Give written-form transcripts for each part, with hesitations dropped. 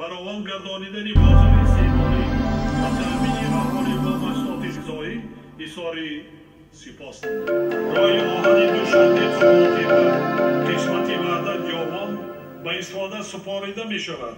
فراوان گردانیدن بازار استعماری و تأمین راهکاری با محصولات غذایی ایثاری سپاس. رای آهن دوشنبه خدماتی و قسمتی وعده یابان به استفاده سپاریده می شود.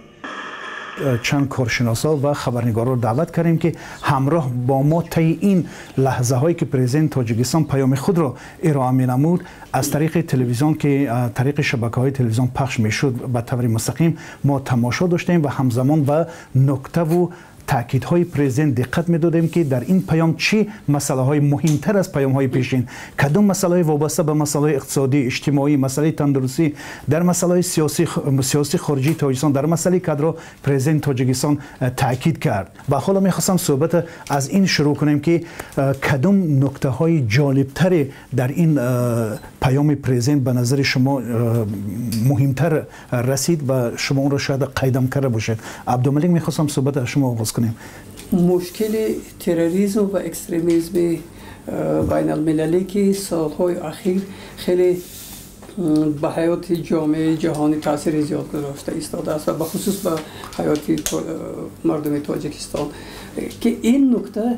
چند کارشناسا و خبرنگارا رو دعوت کردیم که همراه با ما طی این لحظه هایی که پرزیدنت تاجیکستان پیام خود را ارائه می نمود از طریق تلویزیون که طریق شبکه های تلویزیون پخش می شد به طور مستقیم ما تماشا داشتیم و همزمان به نکته و تاکیدهای پرزیدنت دقت می‌دادیم که در این پیام چه مسائل مهمتر از پیام‌های پیشین، کدام مسائل وابسته به مسائل اقتصادی، اجتماعی، مسائل تندرستی، در مسائل سیاسی خارجی تاجیکستان، در مسائل کادر پرزیدنت تاجیکستان تاکید کرد. و حالا می‌خواستم صحبت از این شروع کنیم که کدام نکته‌های جالبتر در این پیام پرزیدنت به نظر شما مهمتر رسید و شما اون را شاید قیدم کرده باشید. عبدالملک می‌خواستم صحبت از شما آغاز کنیم. مشکل تروریسم و اکستریمیسم بین المللی که سالهای اخیر خیلی به حیات جامعه جهانی تاثیر زیاد گذاشته ایستاده است و به خصوص به حیات مردم تاجیکستان که این نکته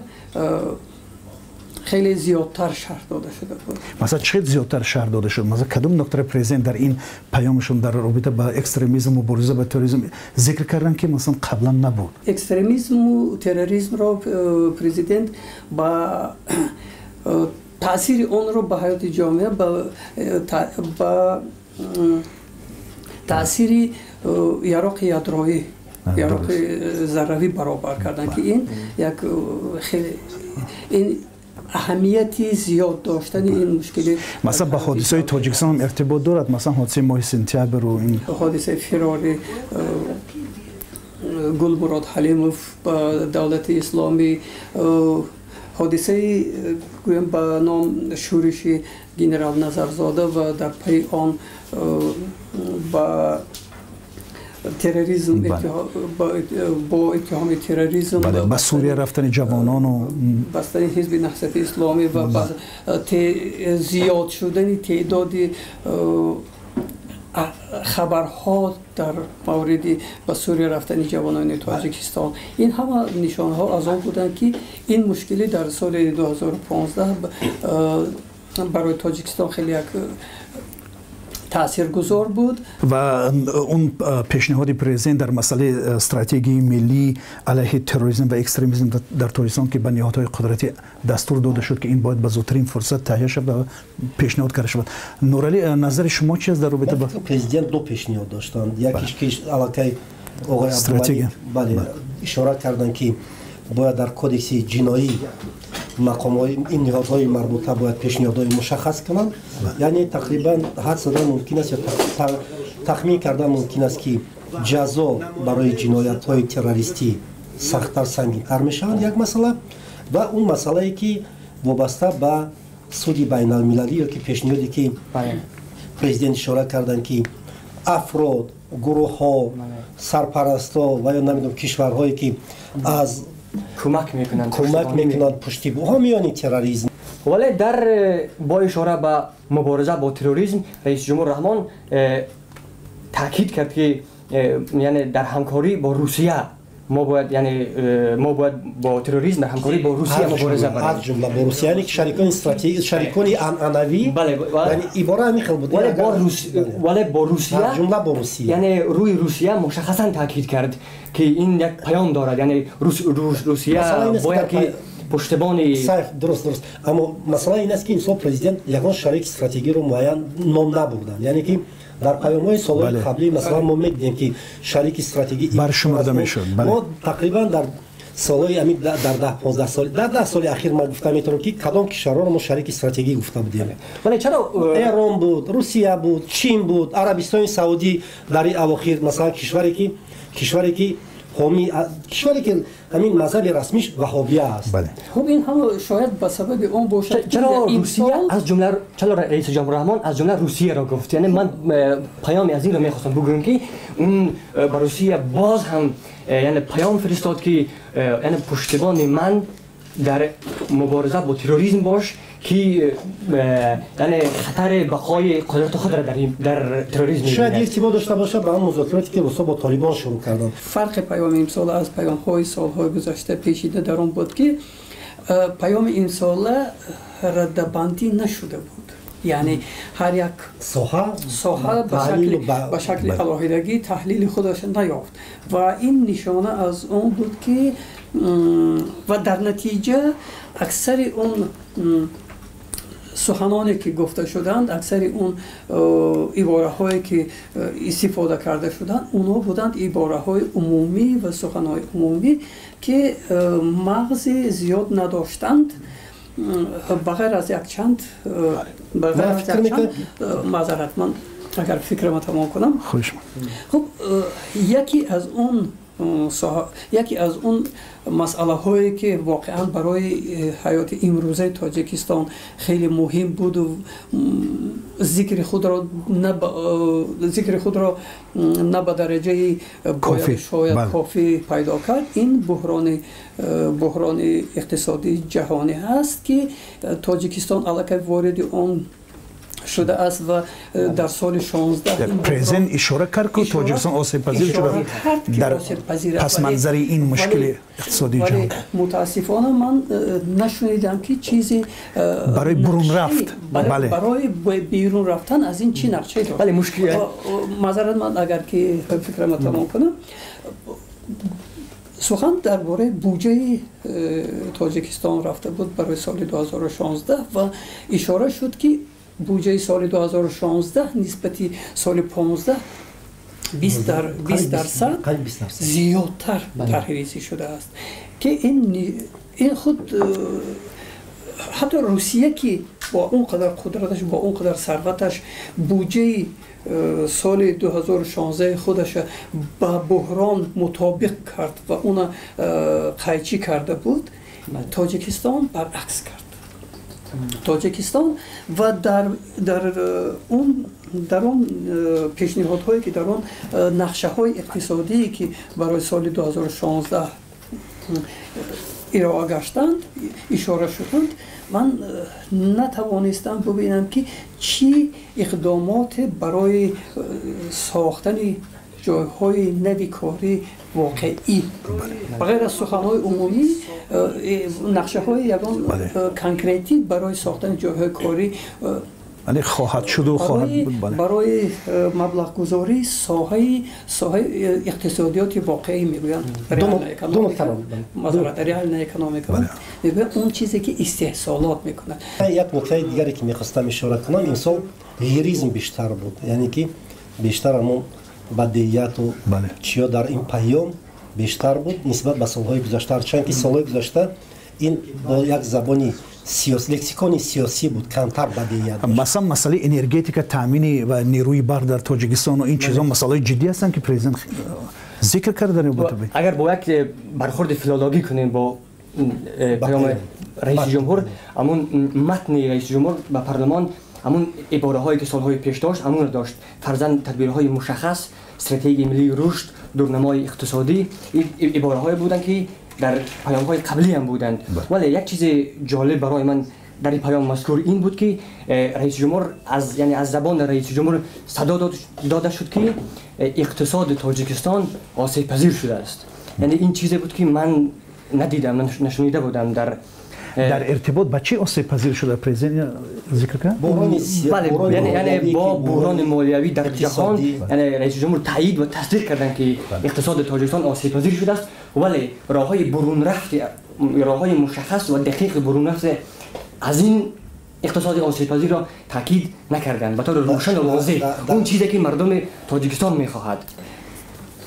خیلی زیادتر شرح داده شده بود. مثلا چقدر زیادتر شرح داده شد؟ مثلا کدام نکته پرزیدنت در این پیامشون در رابطه با اکستریمیسم و مبارزه با تروریسم ذکر کردن که مثلا قبلا نبود؟ اکستریمیسم و تروریسم را پرزیدنت با تاثیر اون رو به حیات جامعه با تاثیر یراق یادرویی یراق ذروی برابر کردن که این یک خیلی این اهمیتی زیاد داشتن این مشکل مثلا با حادثه تاجیکستان هم ارتباط دارد، مثلا حادثه ماه سپتامبر و این حادثه فرار گلمراد حلیموف با دولت اسلامی، حادثه گویم با نام شورش گنرال نظرزاده و در پی آن با تروریسم با اتهام تروریسم به سوریه رفتن جوانان و بستن حزب نهضت اسلامی و زیاد شدن تعداد خبرها در مورد به سوریه رفتن جوانان تاجیکستان، این همه نشانه ها از آن بودند که این مشکلی در سال 2015 برای تاجیکستان خیلی یک تاثیرگذار بود. و اون پیشنهاد پرزیدنت در مسئله استراتژی ملی علیه تروریسم و اکستریمیسم در تاجیکستان که به نهادهای قدرتی دستور داده شد که این باید به زودترین فرصت تهیه شود و پیشنهاد کرده شود. نورعلی نظر شما چی است در رابطه با پرزیدنت؟ دو پیشنهاد داشتند، یکیش که علاقه آقای استراتژی اشاره کردند که باید در کدکس جنایی مقام‌های این نهادهای مربوطه باید پیشنهادهای مشخص کنند. یعنی تقریبا حد زدن ممکن است یا تخمین کردن ممکن است که جزا برای جنایت‌های تروریستی سخت‌تر سنگین‌تر می‌شوند، یک مسئله. و اون مسئله‌ای که وابسته به سود بین المللی یا که پیشنهادی که پرزیدنت اشاره کردند که افراد، گروه‌ها، سرپرستا و یا نمیدونم کشورهایی که از کمک میکنند پشتیبانی میانی تروریسم. ولی در با اشاره به مبارزه با تروریسم رئیس جمهور رحمان تاکید کرد که یعنی در همکاری با روسیه ما باید با تروریسم در همکاری با روسیه مبارزه کنیم. از جمله با روسیه، یعنی شریکان استراتژیک، شریکان عنعنوی، یعنی عباره همین خیلی بود. ولی با روسیه از جمله با روسیه، یعنی روی روسیه مشخصا تاکید کرد که این یک پیام دارد، یعنی روسیه باید که پشتیبانی درست. اما مثلا این است که این پرزیدنت یگان شریک استراتژیکی رو معین نام نبردن، یعنی که در پیام‌های سال‌های قبلی مثلا ما می‌دیدیم که شریک استراتژیکی برشمرده می‌شد. ما تقریبا در سال‌های امید در 10-15 سال در 10 سال اخیر ما گفتم میتونم که کدام کشورها رو ما شریک استراتژیکی گفته بودیم. ولی چرا ایران بود، روسیه بود، چین بود، عربستان سعودی در این اواخر مثلا کشوری که حامی کشوری که همین مذهب رسمیش وهابیه است. خب این هم شاید به سبب اون باشد. چرا روسیه از جمله چرا رئیس جمهور رحمان از جمله روسیه را گفت؟ یعنی من پیام از این رو میخواستم بگم که اون با روسیه باز هم یعنی پیام فرستاد که یعنی پشتیبان من در مبارزه با تروریسم باش که یعنی خطر بقای قدرت خود را در تروریسم شاید ارتباط داشته باشه با هم مذاکراتی که با طالبان شروع کردن. فرق پیام امسال از پیام‌های سال‌های گذشته پیچیده در آن بود که پیام امسال رده‌بندی نشده بود. یعنی هر یک ساحه به شکل علاهیدگی تحلیل خودش نیافت و این نشانه از اون بود که و در نتیجه اکثر اون سخنانی که گفته شدند، اکثر اون عباره هایی که استفاده کرده شدند، اونا بودند عباره های عمومی و سخنهای عمومی که مغز زیاد نداشتند، بغیر از یک چند معذرت من اگر فکرم تمام کنم. خب یکی از اون مسئله هایی که واقعا برای حیات امروزه تاجیکستان خیلی مهم بود و ذکر خود را نه به درجه کافی پیدا کرد، این بحران اقتصادی جهانی هست که تاجیکستان الکی وارد آن شده است و در سال 16 پرزیدنت اشاره کرد که تاجیکستان آسیب پذیر شده در پس منظر این مشکل اقتصادی جهان. متاسفانه من نشنیدم که چیزی برای برون رفت، برای بیرون رفتن از این چی نقشه داشت. بله مشکل معذرت من اگر که فکرم تمام کنم، سخن درباره بودجه تاجیکستان رفته بود برای سال 2016 و اشاره شد که بودجه سال 2016 نسبتی سال 15 20% زیادتر طرح‌ریزی شده است که این خود حتی روسیه که با اونقدر قدرتش، با اونقدر ثروتش، بودجه سال 2016 خودش با بحران مطابق کرد و اون قیچی کرده بود، تاجیکستان برعکس کرد. تاجیکستان و در اون پیشنهادهایی که در اون نقشه های اقتصادی که برای سال 2016 ارائه گشتند اشاره شدند، من نتوانستم ببینم که چی اقدامات برای ساختن جایهای نوی کاری واقعی بغیر از سخنهای عمومی نقشه های یگان کانکریتی برای ساختن جایهای کاری ولی خواهد شد و خواهد بود. برای مبلغ گذاری ساحه اقتصادیات واقعی میگویند، ریال اکونومیک میگویند اون چیزی که استحصالات میکنند. یک نکته دیگری که میخواستم اشاره کنم، این سال لیریزم بیشتر بود، یعنی که بیشتر همون بدیهیات و چیا در این پیام بیشتر بود نسبت به سالهای گذشته، چون که سالهای گذشته این با یک زبانی سیاسی، لکسیکون سیاسی بود، کمتر بدیهیات. مثلا مسئله انرژتیک، تامین و نیروی برق در تاجیکستان و این چیزا مسائل جدی هستند که پرزیدنت ذکر کرده در این. اگر با یک برخورد فیلولوژی کنیم با پیام رئیس جمهور، همون متن رئیس جمهور به پارلمان همون عباره هایی که سالهای پیش داشت همون رو داشت. فرضاً تدبیرهای مشخص، استراتژی ملی رشد، دورنمای اقتصادی، این عباره هایی بودند که در پیام های قبلی هم بودند. ولی یک چیز جالب برای من در این پیام مذکور این بود که رئیس جمهور از زبان رئیس جمهور صدا داده شد که اقتصاد تاجیکستان آسیب پذیر شده است. یعنی این چیزی بود که من ندیدم، نشنیده بودم در ارتباط با چه آسیب پذیر شده پرزیدنت ذکر کرد؟ یعنی با بحران مالیوی در جهان، یعنی رئیس جمهور تایید و تصدیق کردن که اقتصاد تاجیکستان آسیب پذیر شده است، ولی راههای برون رفت، راههای مشخص و دقیق برون رفت از این اقتصاد آسیب پذیر را تاکید نکردند به طور روشن و واضح، اون چیزی که مردم تاجیکستان میخواهد.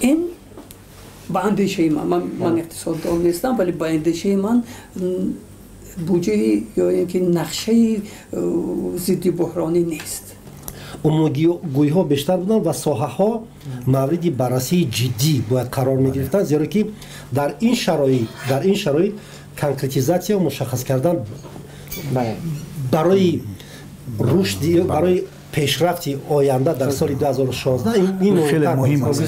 این با اندیشه من اقتصاددان نیستم، ولی با اندیشه من بودجه یا اینکه نقشه ضد بحرانی نیست. عمومی ها بیشتر بودن و ساحه ها مورد بررسی جدی باید قرار می گرفتن، زیرا که در این شرایط کانکرتیزاسیا و مشخص کردن برای رشد، برای پیشرفت آینده در سال 2016 این خیلی مهم است.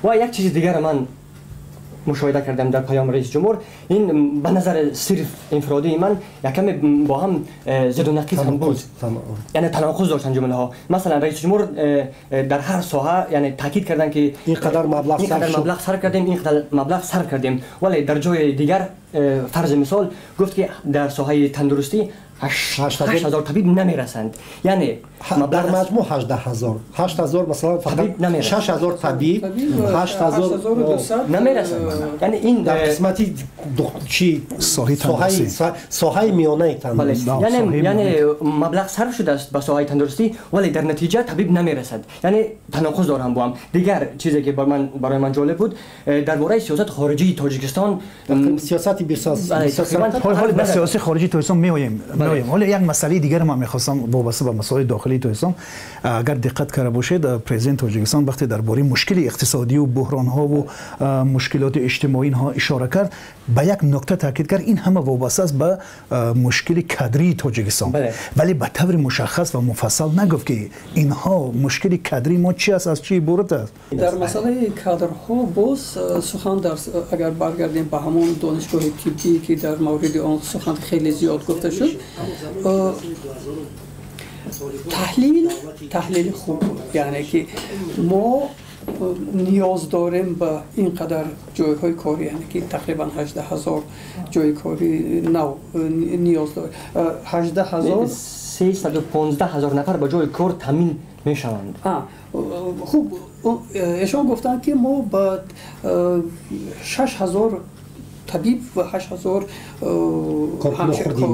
و یک چیز دیگر من مشاهده کردم در پیام رئیس جمهور، این به نظر صرف انفرادی من یکم با هم زد و نقیض هم بود، یعنی تناقض داشتن جمله ها. مثلا رئیس جمهور در هر ساحه یعنی تاکید کردن که اینقدر مبلغ صرف کردیم، اینقدر مبلغ صرف کردیم، ولی در جای دیگر فرض مثال گفت که در ساحه تندرستی 8000 طبیب نمیرسند، یعنی در مجموع 8000 مثلا فقط 6000 طبیب 8200 نمیرسند. یعنی این در قسمتی چی ساحه میانه تندرستی، یعنی مبلغ صرف شده است به ساحه تندرستی ولی در نتیجه طبیب نمیرسد، یعنی تناقض دارم با هم. دیگر چیزی که برای من جالب بود درباره سیاست خارجی تاجیکستان، سیاست بیرساز حالا به سیاست خارجی تاجیکستان میایم. حالا یک مسئله دیگر ما میخواستم وابسته به مسائل داخلی تاجیکستان، اگر دقت کرده باشید پرزیدنت تاجیکستان وقتی درباره مشکل اقتصادی و بحران ها و مشکلات اجتماعی ها اشاره کرد، به یک نکته تاکید کرد این همه وابسته است به مشکل کادری تاجیکستان، ولی به طور مشخص و مفصل نگفت که اینها مشکل کادری ما چی است، از چی عبارت است. در مسئله کادرها باز سخن در اگر برگردیم به همون دانشگاه طبی که در مورد آن سخن خیلی زیاد گفته شد، تحلیل خوب بود، یعنی که ما نیاز داریم به اینقدر جایهای کاری، یعنی که تقریبا 18000 جای کاری نو نیاز داریم. 18000 315,000 نفر به جای کار تامین میشوند. خوب ایشان گفتن که ما با 6000 طبیب و 8000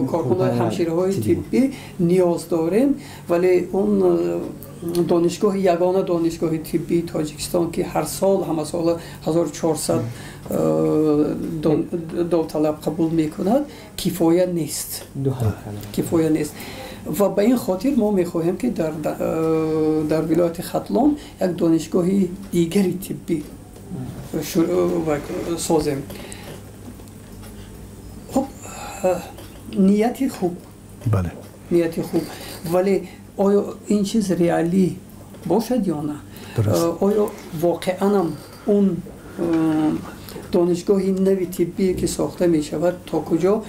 کارکنان همشیره‌های طبی نیاز داریم، ولی اون دانشگاه یگانه دانشگاه طبی تاجیکستان که هر سال همه سال 1400 داوطلب قبول میکند کفایت نیست. و به این خاطر ما میخواهیم که در ولایت ختلان یک دانشگاه دیگری طبی سازیم. خب نیتی خوب، بله نیتی خوب، ولی آیا این چیز ریالی باشد یا نه؟ آیا واقعا اون دانشگاه نوی طبی که ساخته می شود تا کجا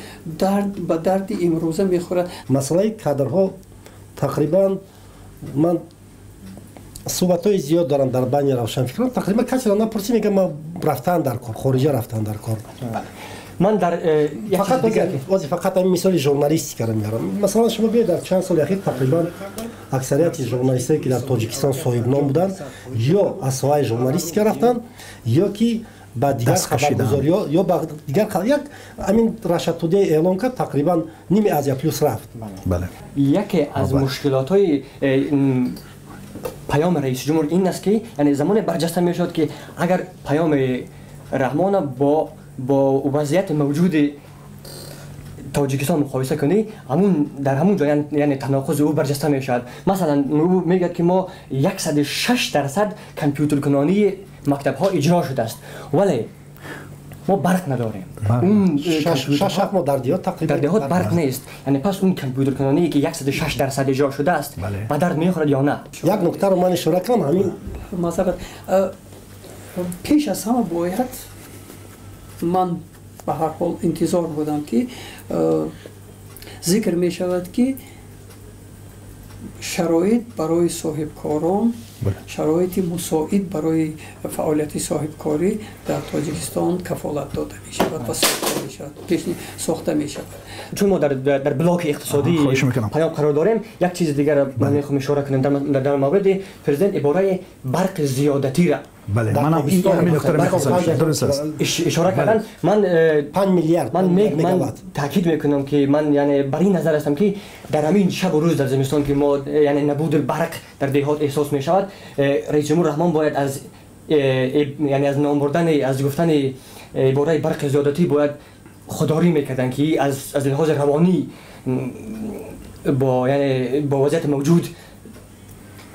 به درد امروزه می خورد؟ مسئله کادرها تقریبا من صحبت‌های زیاد دارم در بین روشنفکران، تقریبا کسی را نپرسی میگه ما رفتن در کار، خارجی رفتن در کار. من در فقط این مثال ژورنالیستی کردم میارم. مثلا شما بیاید در چند سال اخیر تقریبا اکثریت ژورنالیستایی که در تاجیکستان صاحب نام بودن یا از ساحه ژورنالیستی رفتن یا که با دیگر خبرگزاری یا با دیگر یک همین رشد توده اعلام کرد تقریبا نیمه از پلوس رفت. بله. یکی از مشکلات‌های پیام رئیس جمهور این است که یعنی زمان برجسته میشد که اگر پیام رحمان با وضعیت موجود تاجیکستان مقایسه کنی، در همون جا یعنی تناقض او برجسته میشد. مثلا او میگه که ما 106% کامپیوتر کنانی مکتب ها اجرا شده است، ولی ما برق نداریم. اون شش ما در دیهات برق نیست، یعنی پس اون کامپیوتر کنانی که 106% اجرا شده است به درد میخورد یا نه؟ یک نکته رو من اشاره کنم، همین مثلا پیش از همه باید من به هر حال انتظار بودم که ذکر می شود که شرایط برای صاحب کاران، شرایط مساعد برای فعالیت صاحب کاری در تاجیکستان کفالت داده می شود و ساخته می شود، ساخته می شود. چون ما در بلاک اقتصادی پیام قرار داریم، یک چیز دیگر من میخوام اشاره کنم در مورد پرزیدنت عباره برق زیادتی را بله من همین نکته رو می‌خواستم درست است اشاره کردن. من 5 میلیارد من تاکید میکنم که من یعنی بر این نظر هستم که در همین شب و روز در زمستان که ما یعنی نبود برق در دیهات احساس می شود، رئیس جمهور رحمان باید از یعنی از نام بردن از گفتن عباره برق زیادتی باید خودداری میکردن که از لحاظ روانی با وضعیت موجود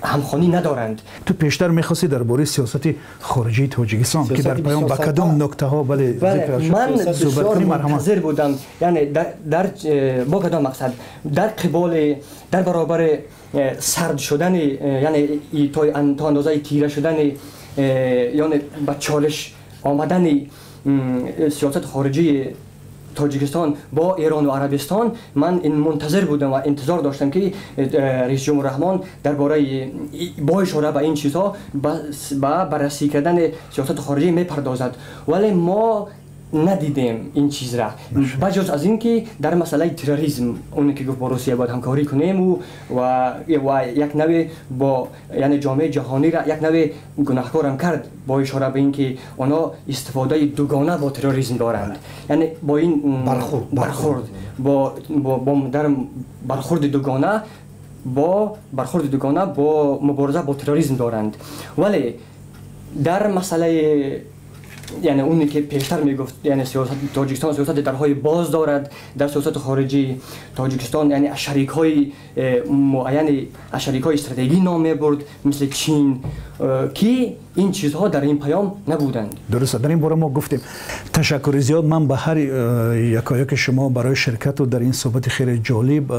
همخوانی ندارند. تو پیشتر می‌خواستی درباره سیاست خارجی تاجیکستان که در پیام با کدام نکته‌ها من بسیار منتظر بودم، یعنی در با کدام مقصد در برابر سرد شدن یعنی تا اندازه تیره شدن یعنی با چالش آمدن سیاست خارجی تاجیکستان با ایران و عربستان من این منتظر بودم و انتظار داشتم که رئیس جمهور رحمان درباره با اشاره به این چیزها با بررسی کردن سیاست خارجی میپردازد، ولی ما ندیدیم این چیز را بجز از اینکه در مسئله تروریسم اون که گفت با روسیه باید همکاری کنیم و یک نوع با یعنی جامعه جهانی را یک نوع گناهکارم کرد با اشاره به اینکه اونا استفاده دوگانه با تروریسم دارند، یعنی با این برخورد با در برخورد دوگانه با مبارزه با تروریسم دارند. ولی در مسئله یعنی اونی که پیشتر میگفت یعنی سیاست تاجیکستان سیاست درهای باز دارد، در سیاست خارجی تاجیکستان یعنی از شریک‌های معین از شریک‌های استراتژیکی نام میبرد مثل چین که این چیزها در این پیام نبودند. درسته، در این باره ما گفتیم. تشکر زیاد. من به هر یکایک شما برای شرکت و در این صحبت خیلی جالب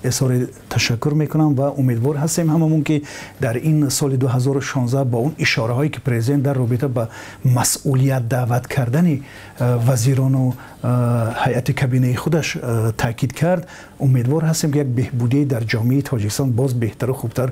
اظهار تشکر میکنم و امیدوار هستیم هممون که در این سال 2016 با اون اشاره هایی که پرزیدنت در رابطه با مسئولیت دعوت کردن وزیران و هیئت کابینه خودش تاکید کرد، امیدوار هستیم که یک بهبودی در جامعه تاجیکستان باز بهتر و خوبتر